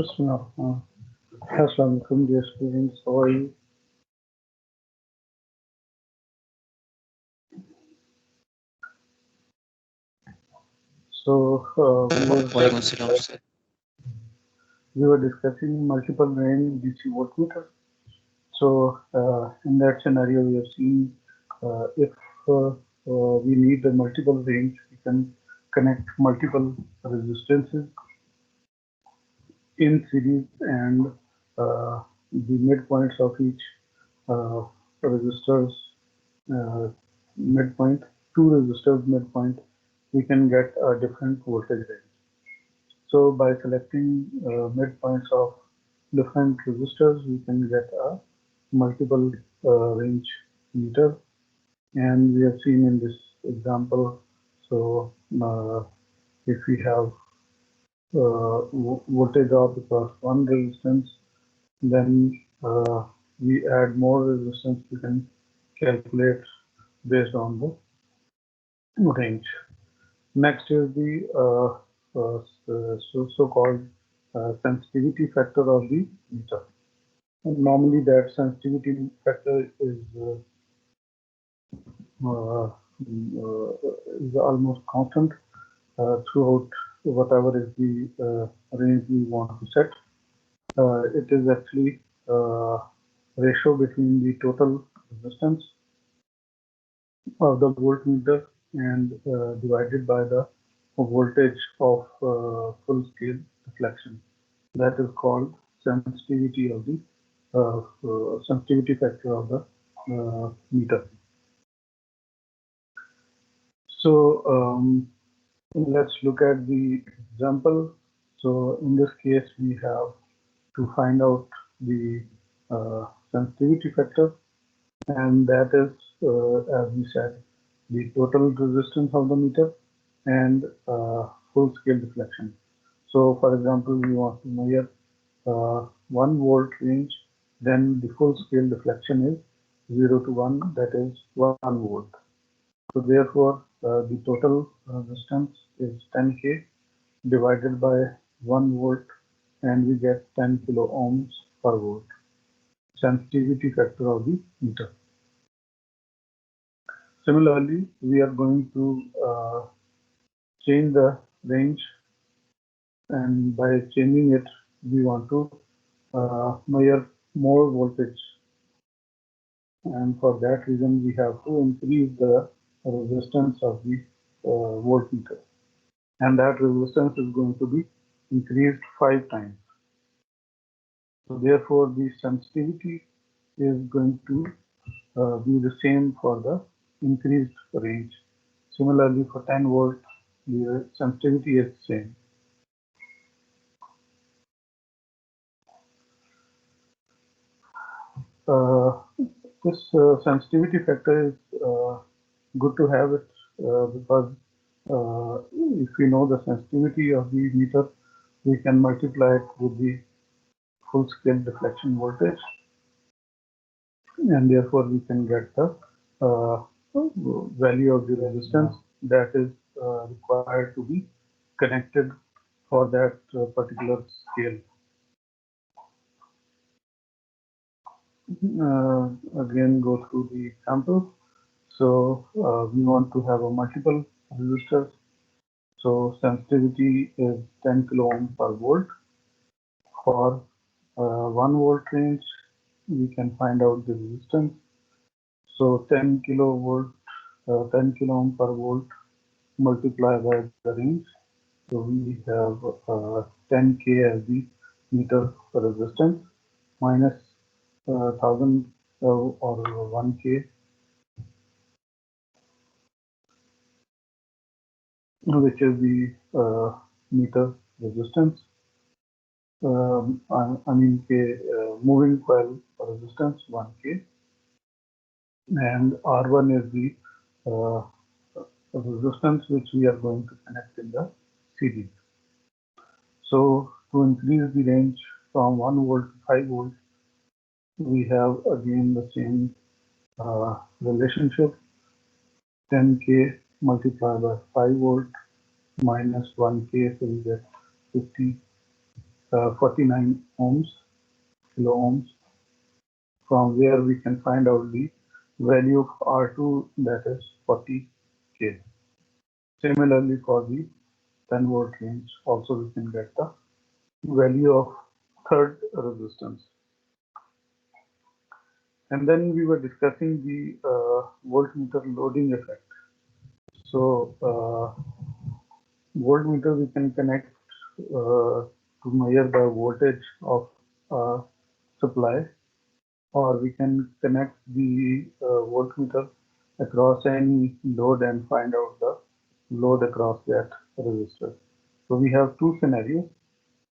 Assalamualaikum, dear students. How are you? So Walaikum Assalam, sir. we were discussing multiple range DC voltmeter. So in that scenario, we have seen if we need a multiple range, we can connect multiple resistances in series, and the midpoints of each uh, resistors midpoint, two resistors midpoint, we can get a different voltage range. So by selecting midpoints of different resistors, we can get a multiple range meter. And we have seen in this example, so if we have voltage drop across one resistance, then we add more resistance, we can calculate based on the range. Next is the so-called sensitivity factor of the meter. And normally, that sensitivity factor uh, is almost constant throughout whatever is the range we want to set. It is actually ratio between the total resistance of the voltmeter and divided by the voltage of full scale deflection. That is called sensitivity of the sensitivity factor of the meter. So let's look at the example. So in this case, we have to find out the sensitivity factor, and that is, as we said, the total resistance of the meter and full scale deflection. So, for example, we want to measure 1 volt range, then the full scale deflection is 0 to 1, that is 1 volt. So, therefore, the total resistance is 10K divided by 1 volt, and we get 10 kilo ohms per volt, sensitivity factor of the meter. Similarly, we are going to change the range, and by changing it, we want to measure more voltage, and for that reason, we have to increase the resistance of the voltmeter, and that resistance is going to be increased 5 times. So therefore, the sensitivity is going to be the same for the increased range. Similarly, for 10 volt, the sensitivity is same. Uh, this sensitivity factor is good to have it because if we know the sensitivity of the meter, we can multiply it with the full scale deflection voltage, and therefore we can get the value of the resistance that is required to be connected for that particular scale. Again, go through the example. So we want to have a multiple resistors. So sensitivity is 10 kilo ohm per volt. For 1 volt range, we can find out the resistance. So 10 kilovolt, 10 kilo ohm per volt multiplied by the range. So we have 10K as the meter resistance minus 1000 or 1K, which is the meter resistance. I mean K, moving coil resistance 1K, and R1 is the uh, resistance which we are going to connect in the series. So to increase the range from 1 volt to 5 volt, we have again the same relationship, 10K multiplied by 5 volt minus 1K, so we get 50 49 ohms, kilo ohms, from where we can find out the value of R2, that is 40K. Similarly, for the 10 volt range, also we can get the value of third resistance. And then we were discussing the voltmeter loading effect. So voltmeter we can connect to measure the voltage of supply, or we can connect the voltmeter across any load and find out the load across that resistor. So we have two scenarios.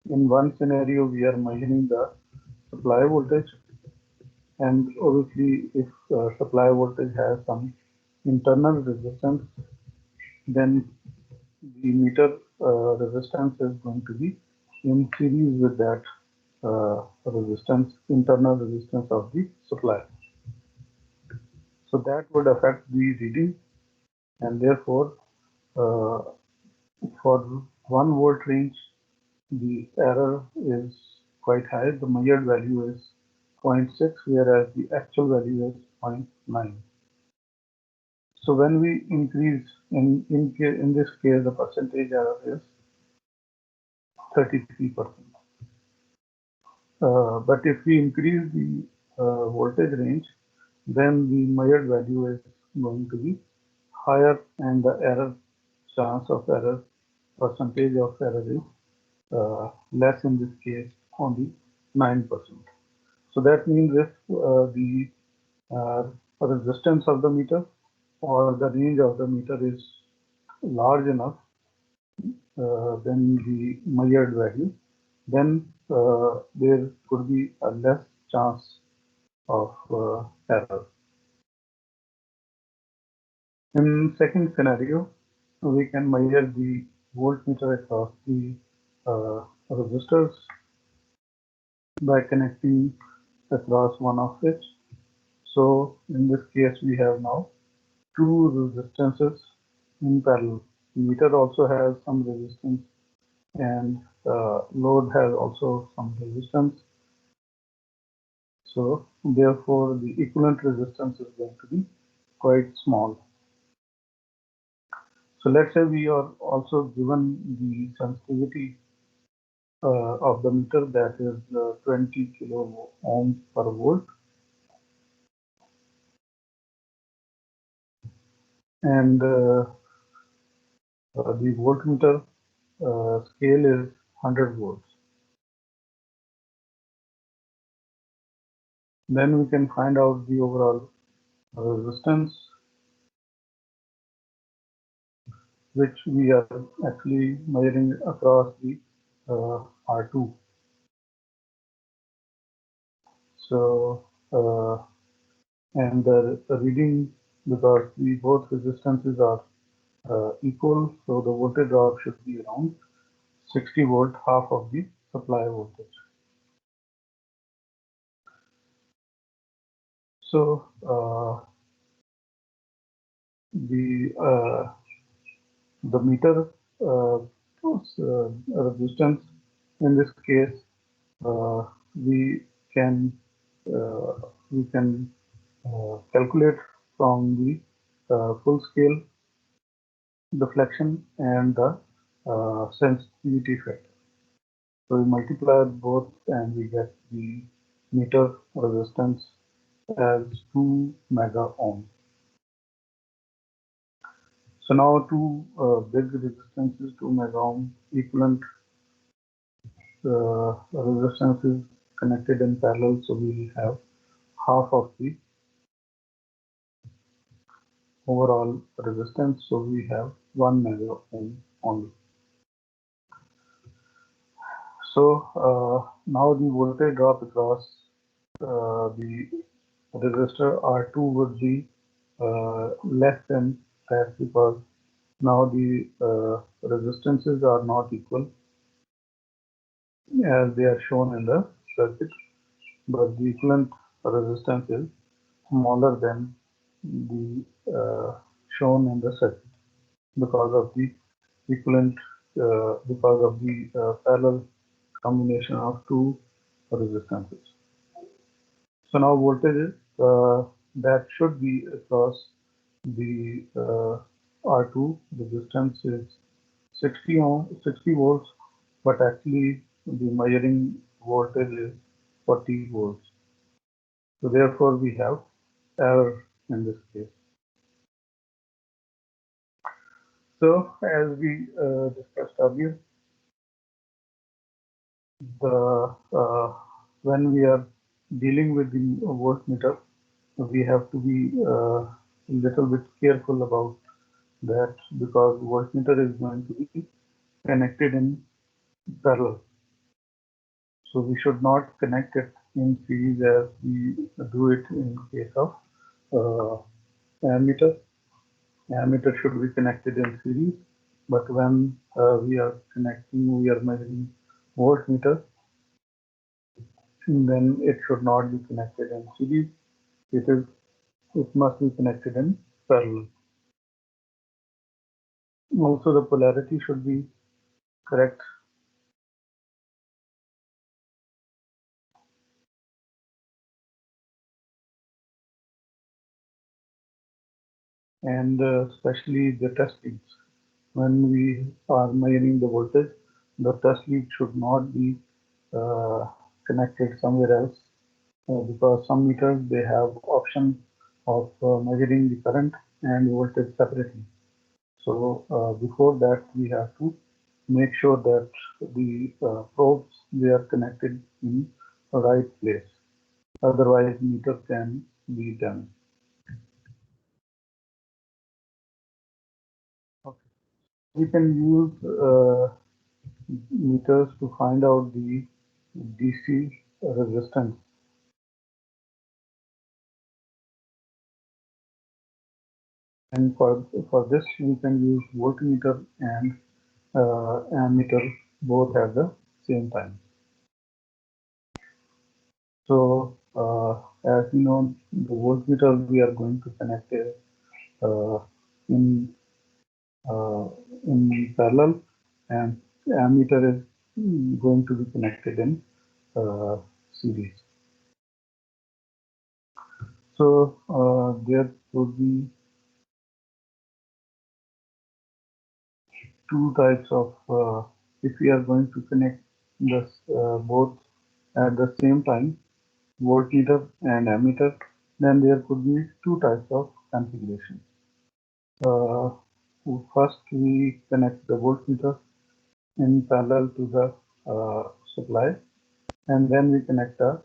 In one scenario, we are measuring the supply voltage, and obviously if supply voltage has some internal resistance, then the meter resistance is going to be in series with that resistance, internal resistance of the supply. So that would affect the reading, and therefore for 1 volt range the error is quite high. The measured value is 0.6, whereas the actual value is 0.9. So when we increase, in this case, the percentage error is 33%. But if we increase the voltage range, then the measured value is going to be higher, and the error chance of error, percentage of error is less, in this case only 9%. So that means if the uh, resistance of the meter or the range of the meter is large enough than the measured value, then there could be a less chance of error. In second scenario, we can measure the voltmeter across the resistors by connecting across one of it. So in this case, we have now two resistances in parallel. Meter also has some resistance, and load has also some resistance. So therefore, the equivalent resistance is going to be quite small. So let's say we are also given the sensitivity of the meter, that is 20 kilo ohms per volt, and the voltmeter scale is 100 volts. Then we can find out the overall resistance, which we are actually measuring across the R2. So and the reading, because the both resistances are equal, so the voltage drop should be around 60 volt, half of the supply voltage. So the meter resistance, in this case, we can uh, we can calculate from the full scale deflection and the sensitivity factor. So we multiply both and we get the meter resistance as 2 mega ohm. So now two big resistances, 2 mega ohm, equivalent resistances connected in parallel. So we have half of the overall resistance. So we have 1 mega ohm only. So now the voltage drop across the resistor R2 would be less than that, because now the resistances are not equal as they are shown in the circuit, but the equivalent resistance is smaller than the shown in the circuit, because of the equivalent, because of the parallel combination of two resistances. So now voltage that should be across the R2 resistance is 60 volts, but actually the measuring voltage is 40 volts. So therefore we have error in this case. So as we discussed earlier, the when we are dealing with the voltmeter, we have to be a little bit careful about that because voltmeter is going to be connected in parallel. So we should not connect it in series as we do it in case of uh, ammeter. Ammeter should be connected in series, but when we are measuring voltmeter, then it should not be connected in series. It must be connected in parallel. Also, the polarity should be correct. And especially the test leads. When we are measuring the voltage, the test lead should not be uh, connected somewhere else because some meters they have option of measuring the current and voltage separately. So before that, we have to make sure that the probes they are connected in the right place. Otherwise, meter can be damaged. Okay. We can use meters to find out the DC resistance. And for this, we can use voltmeter and ammeter both at the same time. So, as you know, the voltmeter we are going to connect it uh, in uh, in parallel, and ammeter is going to be connected in series. So there would be two types of if we are going to connect this both at the same time, voltmeter and ammeter, then there could be two types of configuration. Uh, First, we connect the voltmeter in parallel to the supply, and then we connect the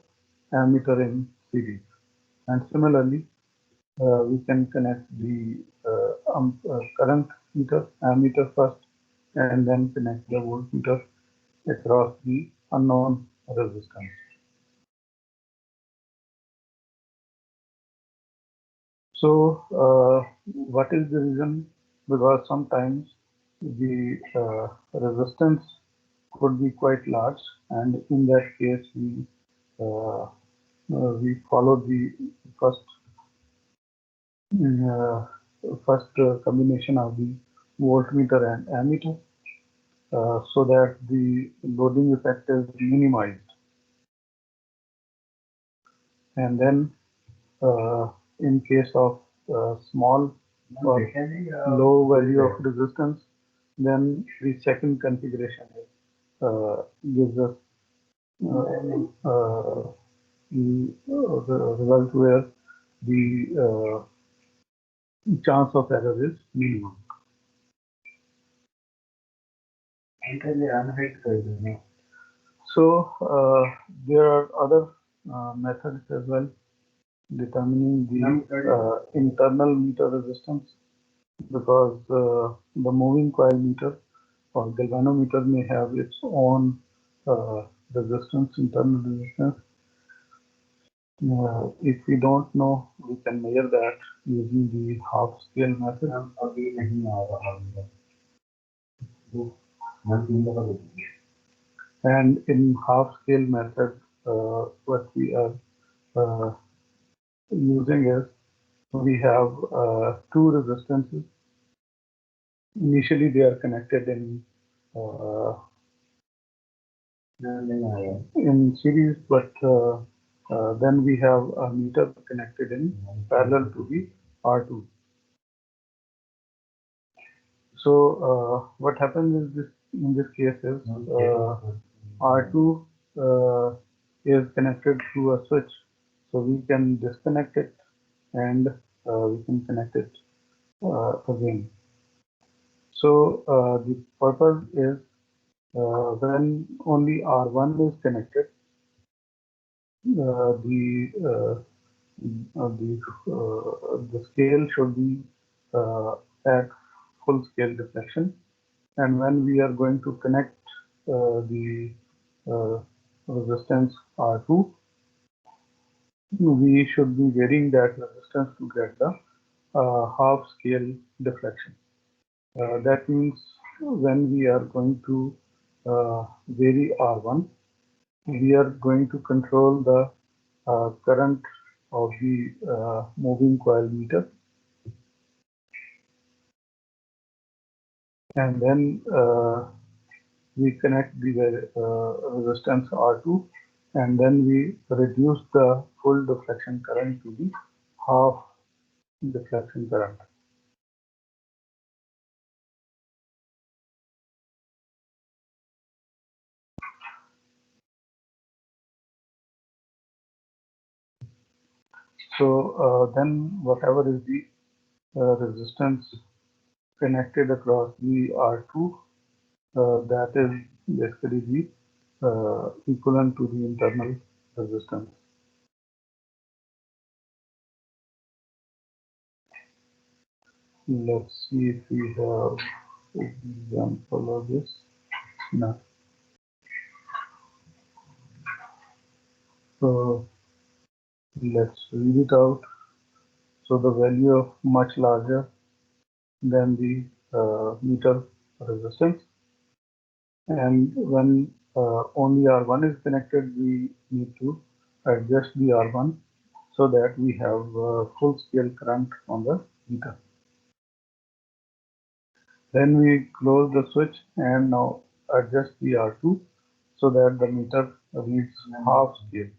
ammeter in series. And similarly, we can connect the current meter, ammeter first, and then connect the voltmeter across the unknown resistance. So, what is the reason? Because sometimes the resistance could be quite large, and in that case, we follow the first uh, combination of the voltmeter and ammeter so that the loading effect is minimized. And then in case of small or low value of resistance, then the second configuration gives us the result where the chance of error is minimum. So there are other methods as well determining the internal meter resistance because the moving coil meter or galvanometer may have its own resistance, internal resistance. If we don't know, we can measure that using the half scale method. And in half scale method, what we are uh, using is we have two resistances. Initially, they are connected in uh, in series, but then we have a meter connected in parallel to the R2. So what happens is this in this case is R2 is connected through a switch, so we can disconnect it and we can connect it again. So the purpose is when only R1 is connected, the scale should be at full scale deflection, and when we are going to connect the uh, resistance R2, we should be varying that resistance to get the half scale deflection. That means when we are going to vary R1, we are going to control the current of the moving coil meter, and then we connect the resistance R2, and then we reduce the full deflection current to the half deflection current. So then whatever is the resistance connected across the R2, that is basically the equivalent to the internal resistance. Let's see if we have example of this. No. So let's read it out. So the value of much larger than the meter resistance, and when only R1 is connected, we need to adjust the R1 so that we have full scale current on the meter. Then we close the switch and now adjust the R2 so that the meter reads half scale.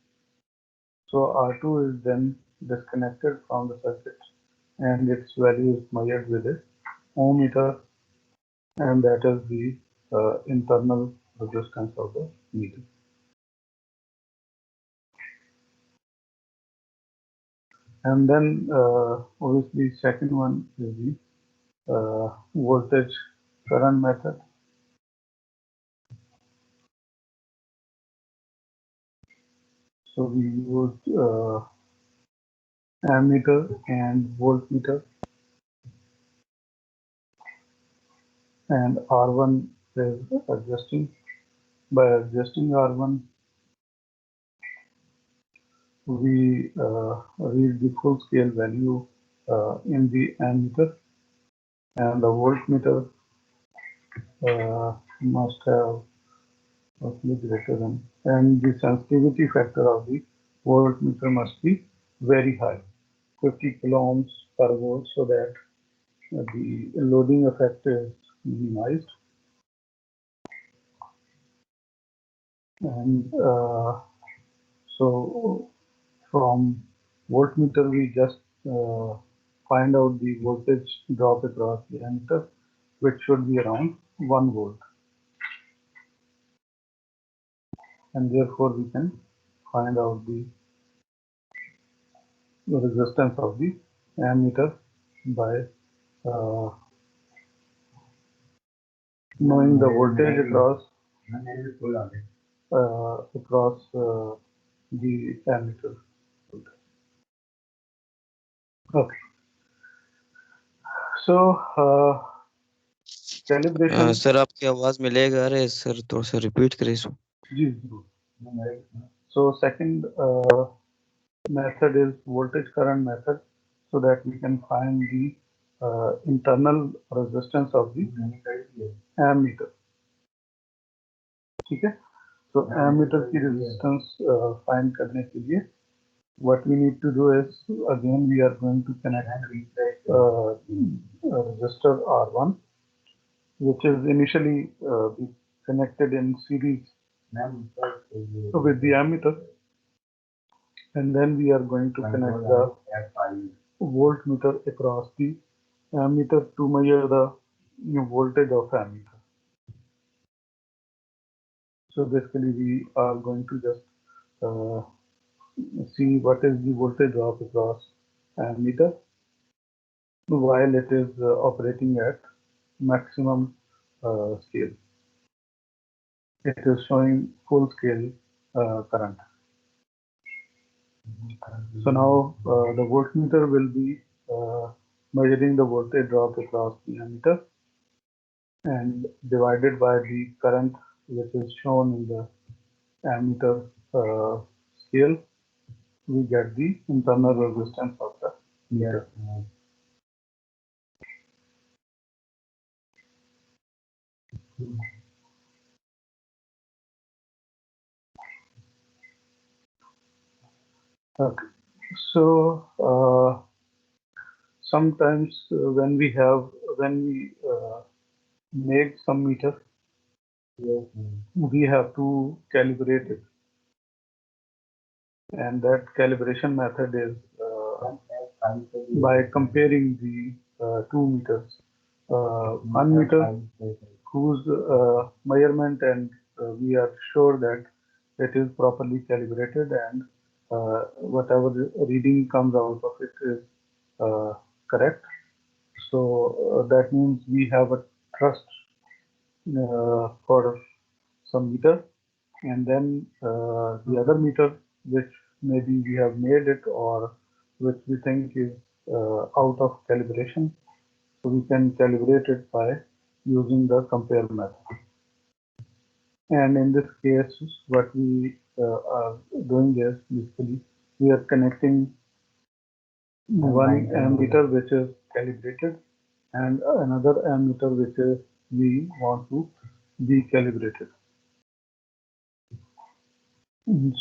So R2 is then disconnected from the circuit and its value is measured with a ohm meter, and that is the internal resistance of the meter. And then obviously second one is the voltage current method. So we use ammeter and voltmeter, and R1 is adjusting. By adjusting R1, we read the full scale value in the ammeter, and the voltmeter must have roughly greater than, and the sensitivity factor of the voltmeter must be very high, 50 kilo ohms per volt, so that the loading effect is minimized. And so from voltmeter, we just find out the voltage drop across the ammeter, which should be around 1 volt. And therefore, we can find out the resistance of the ammeter by knowing the voltage across the ammeter. Okay. So calibration. Sir आपकी आवाज मिलेगा अरे sir थोड़ा सा repeat करें इसको जी जरूर. So second method is voltage current method, so that we can find the internal resistance of the ammeter. ठीक है. So ammeter की resistance find करने के लिए what we need to do is, again we are going to connect a resistor R1, which is initially connected in series with the ammeter, and then we are going to connect the voltmeter across the ammeter to measure the voltage of ammeter. So basically, we are going to just see what is the voltage drop across ammeter while it is operating at maximum scale. It is showing full scale current. So now the voltmeter will be measuring the voltage drop across the ammeter and divided by the current which is shown in the ammeter scale, we get the internal resistance of the meter. Okay. So sometimes when we make some meter, we have to calibrate it, and that calibration method is by comparing the two meters. One meter whose measurement and we are sure that it is properly calibrated, and whatever reading comes out of it is correct. So that means we have a trust for some meter, and then the other meter which maybe we have made it or which we think is out of calibration, so we can calibrate it by using the compare method. And in this case, what we are doing is basically we are connecting one ammeter which is calibrated and another ammeter which is we want to be calibrated.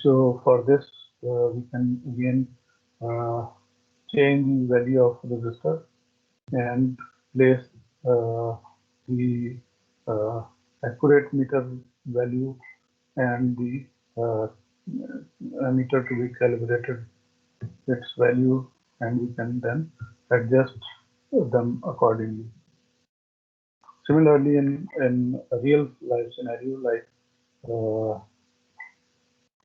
So for this, we can again change the value of resistor and place the uh, accurate meter value and the meter to be calibrated its value, and we can then adjust them accordingly. Similarly, in a real life scenario, like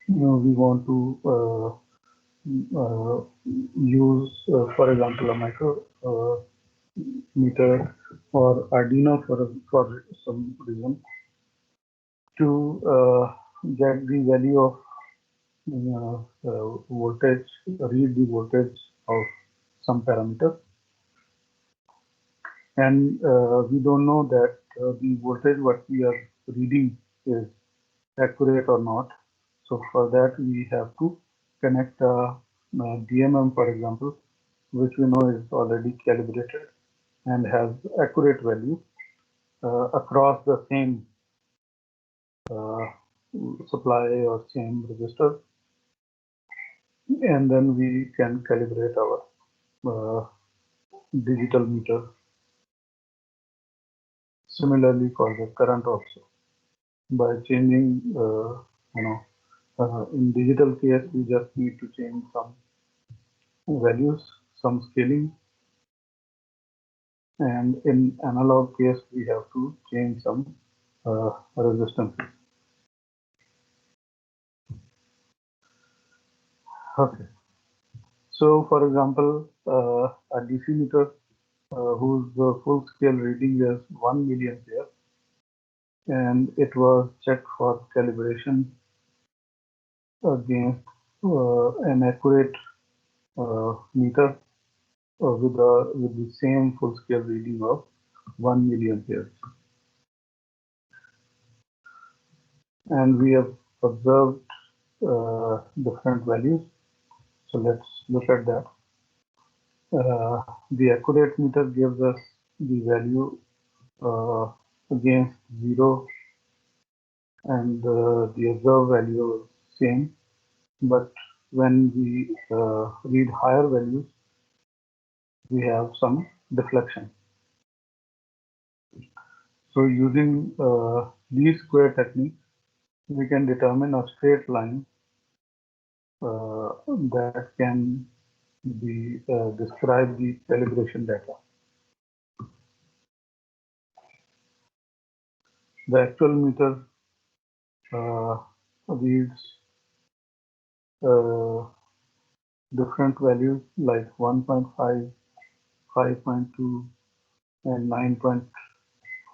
we want to use, for example, a micro meter or Arduino for some reason to get the value of voltage, read the voltage of some parameter, and we don't know that the voltage what we are reading is accurate or not. So for that we have to connect a DMM, for example, which we know is already calibrated and has accurate value across the same uh, supply or same resistor, and then we can calibrate our uh, digital meter. Similarly for the current also, by changing, in digital case, we just need to change some values, some scaling, and in analog case, we have to change some resistance. Okay. So, for example, a DC meter whose full scale reading is 1 milliampere, and it was checked for calibration against an accurate meter with the same full scale reading of 1 milliampere. And we have observed different values. So let's look at that. The accurate meter gives us the value against 0, and the observed value is same. But when we read higher values, we have some deflection. So using least square technique, we can determine a straight line that can be describe the calibration data. The actual meter reads different values like 1.5, 5.2, and 9.4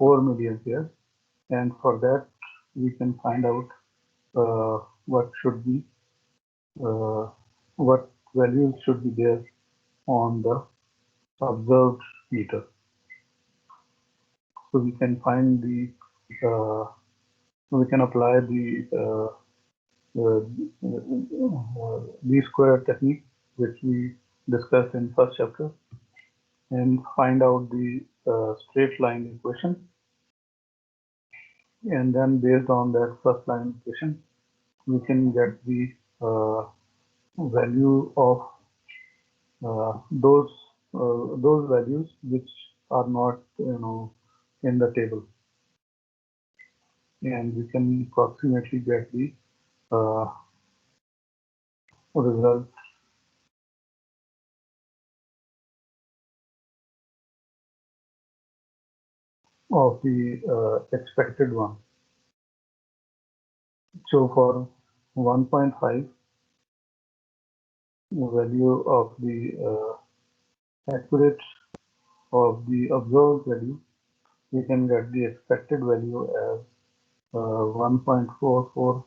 milliampere, and for that we can find out what should be what values should be there on the observed meter. So we can find the we can apply the least-square technique, which we discussed in first chapter, and find out the straight line equation. And then based on that first line equation, we can get the value of those values which are not in the table, and we can approximately get the result of the expected one. So for 1.5, value of the accurate of the observed value, we can get the expected value as 1.44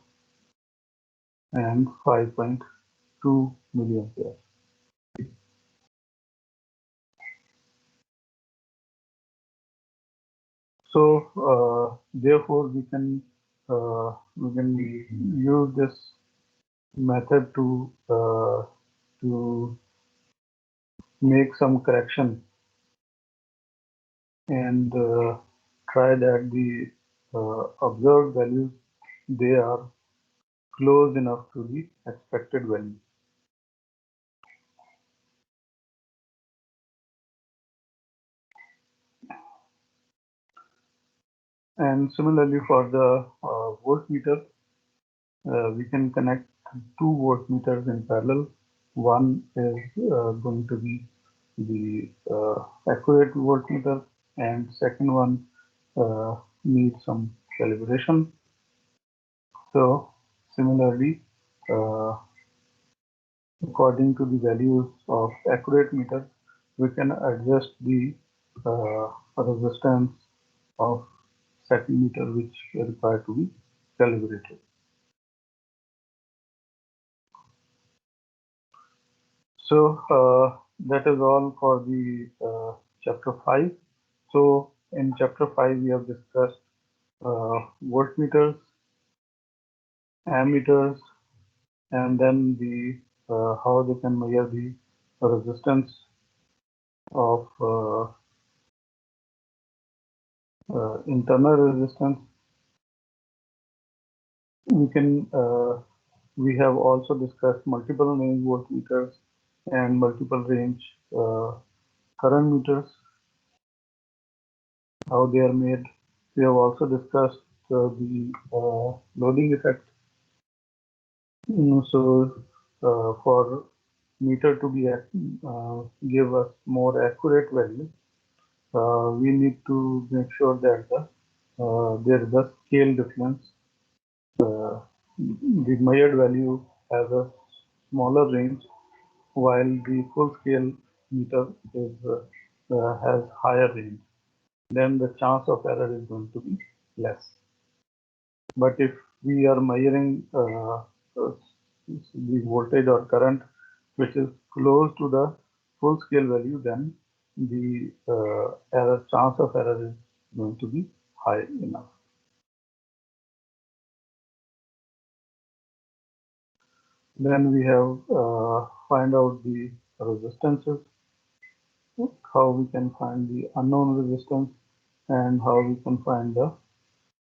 and 5.2 milliampere. So therefore we can use this method to make some correction and try that the observed values, they are close enough to the expected value. And similarly for the voltmeter, we can connect two voltmeters in parallel. One is going to be the accurate voltmeter, and second one needs some calibration. So similarly, according to the values of accurate meter, we can adjust the resistance of second meter which is required to be calibrated. So that is all for the chapter 5. So in chapter 5 we have discussed voltmeters, ammeters, and then the how they can measure the resistance of internal resistance. We have also discussed multiple range voltmeters and multiple range current meters, how they are made. We have also discussed the loading effect. So for meter to be give us more accurate value, we need to make sure that there is a scale difference. The measured value has a smaller range, while the full scale meter has higher range. Then the chance of error is going to be less. But if we are measuring the voltage or current which is close to the full scale value, then the chance of error is going to be high enough. Then we have find out the resistances, how we can find the unknown resistance, and how we can find the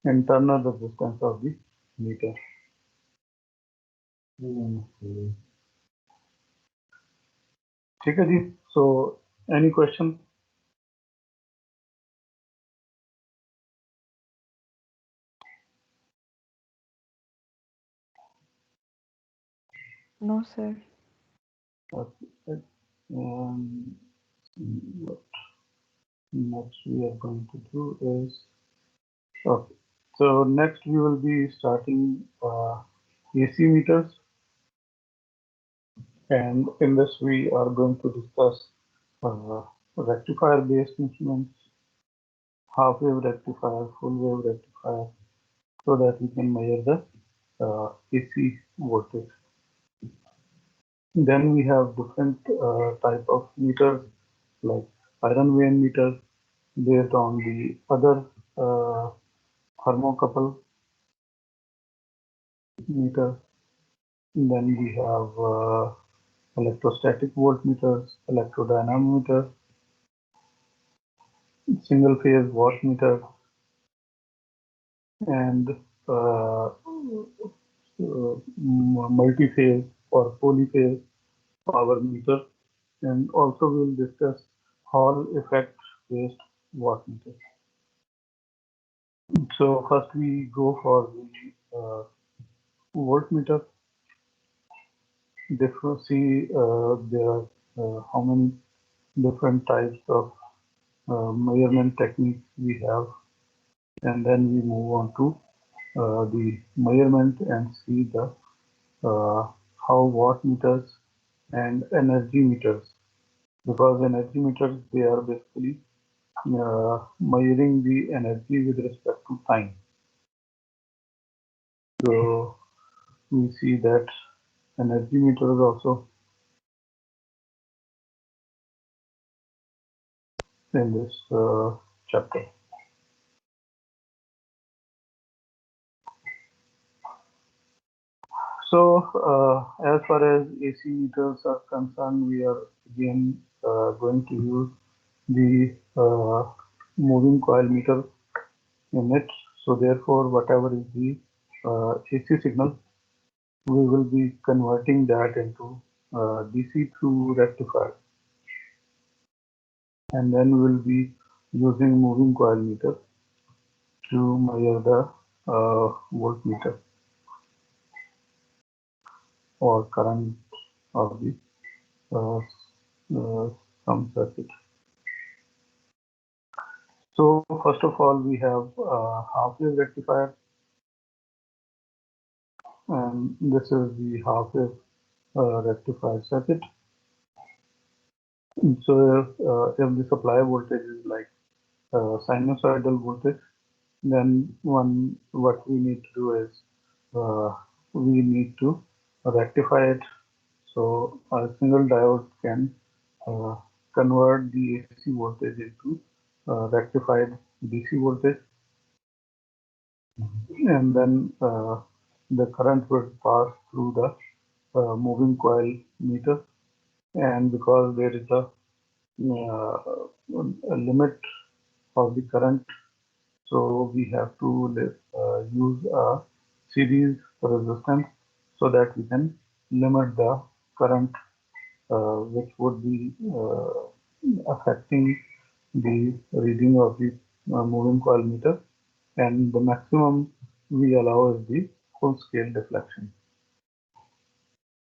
internal resistance of the meter. ठीक है जी. So any question? No, sir. Okay. What next we are going to do is, okay. So next we will be starting AC meters, and in this we are going to discuss uh, rectifier based instruments, half wave rectifier, full wave rectifier, so that we can measure the AC voltage. Then we have different type of meters like iron vane meter based on the other uh, thermocouple meter. Then we have electrostatic voltmeters, electrodynamometer, single phase wattmeter, and uh, multi-phase or polyphase power meter. And also we'll discuss Hall effect based wattmeter. So first we go for the voltmeter. Different see there are how many different types of measurement techniques we have, and then we move on to the measurement and see the how watt meters and energy meters, because energy meters they are basically measuring the energy with respect to time. So we see that energy meters also in this chapter. So as far as AC meters are concerned, we are again going to use the moving coil meter in it. So therefore, whatever is the AC signal, we will be converting that into DC through rectifier, and then we will be using moving coil meter to measure the voltmeter or current of the uh, some circuit. So first of all, we have half wave rectifier, and this is the half wave rectifier circuit. So if the supply voltage is like sinusoidal voltage, then what we need to do is we need to rectify it. So a single diode can uh, convert the AC voltage into rectified DC voltage, and then the current will pass through the moving coil meter. And because there is a limit of the current, so we have to use a series resistance so that we can limit the current which would be affecting the reading of the moving coil meter, and the maximum we allow is the full scale deflection.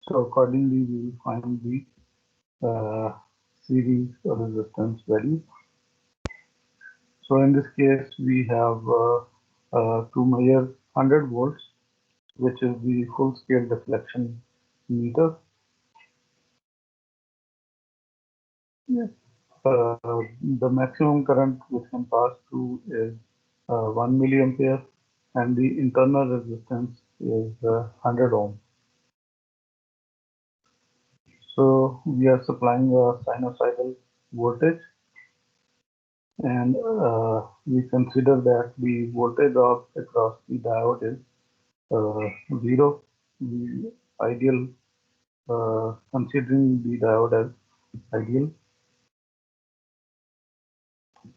So accordingly, we will find the series resistance value. So in this case, we have to measure 100 volts, which is the full scale deflection meter. Yeah. Uh, the maximum current which can pass through is 1 milliampere, and the internal resistance is 100 ohm. So we are supplying a sinusoidal voltage, and we consider that the voltage drop across the diode is zero. The ideal, considering the diode as ideal.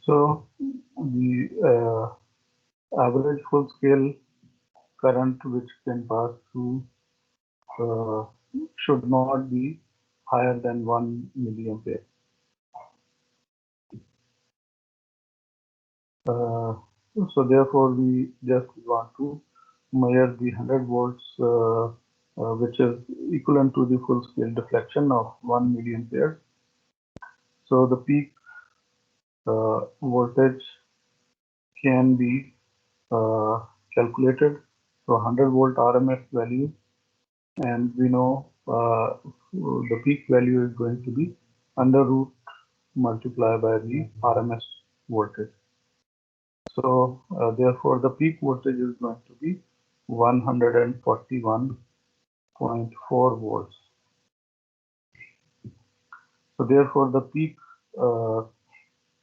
So the average full scale current which can pass through uh, should not be higher than 1 milliampere. Uh, so therefore, we just want to measure the 100 volts which is equivalent to the full scale deflection of 1 million pairs. So the peak voltage can be calculated. So 100 volt RMS value, and we know the peak value is going to be under root multiplied by the RMS voltage. So therefore the peak voltage is going to be 141.4 volts. So therefore the peak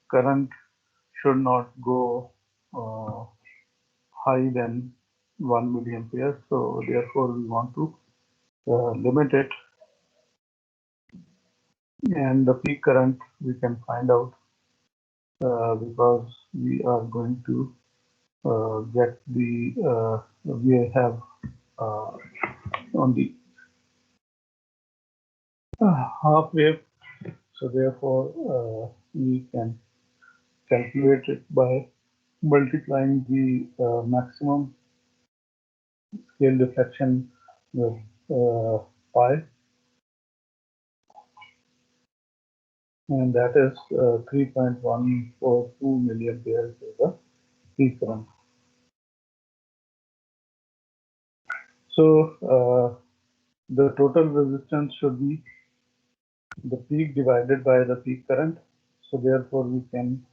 current should not go higher than 1 milliampere. So therefore we want to limit it, and the peak current we can find out because we are going to get the we have on the half wave. So therefore we can calculate it by multiplying the maximum scale deflection with pi, and that is 3.142 milliampere is the peak current. So the total resistance should be the peak divided by the peak current. So therefore we can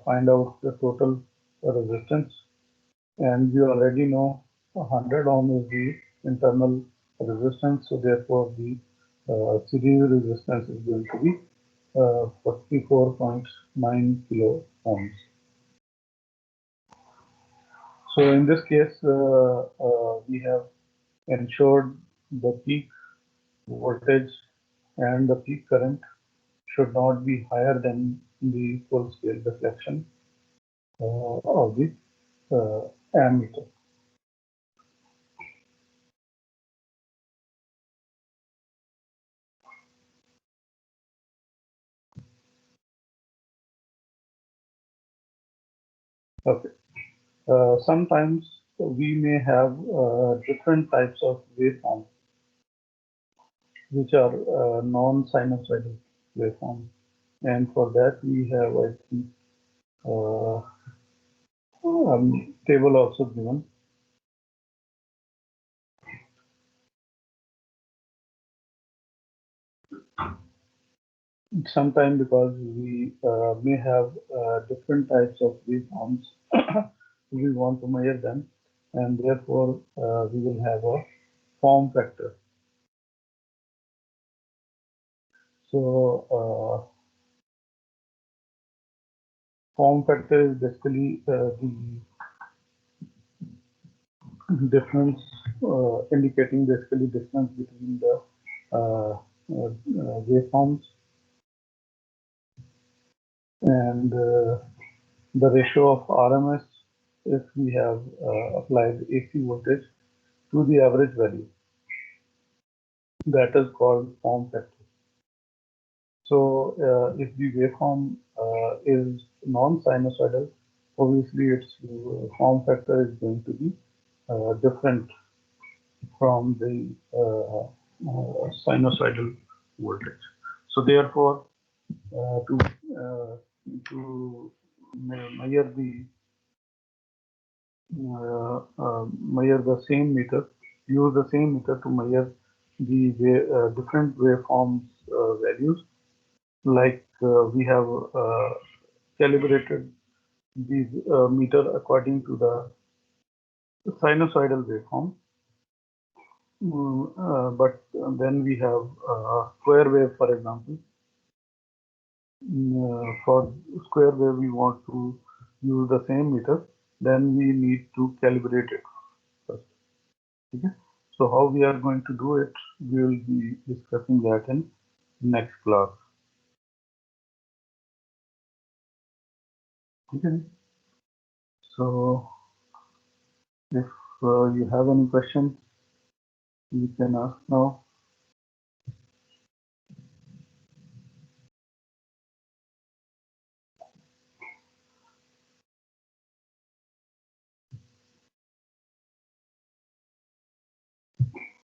find out the total resistance, and we already know 100 ohm is the internal resistance. So therefore the series resistance is going to be 44.9 kilo ohms. So in this case we have ensured the peak voltage and the peak current should not be higher than the full scale deflection of the ammeter. Okay. Sometimes we may have different types of waveforms which are non-sinusoidal waveforms, and for that we have, I think, table also given. Sometimes because we may have different types of waveforms, we want to measure them, and therefore we will have a form factor. So form factor is basically the difference, indicating basically difference between the waveforms, and the ratio of RMS if we have applied AC voltage to the average value. That is called form factor. So if the waveform is non-sinusoidal, obviously its form factor is going to be different from the sinusoidal voltage. So therefore, to measure the same meter, use the same meter to measure the different waveforms values. Like we have calibrated the meter according to the sinusoidal waveform. But then we have square wave, for example. For square wave, we want to use the same meter, then we need to calibrate it first. Okay. So how we are going to do it, we will be discussing that in next class. Okay. So if you have any questions, you can ask now.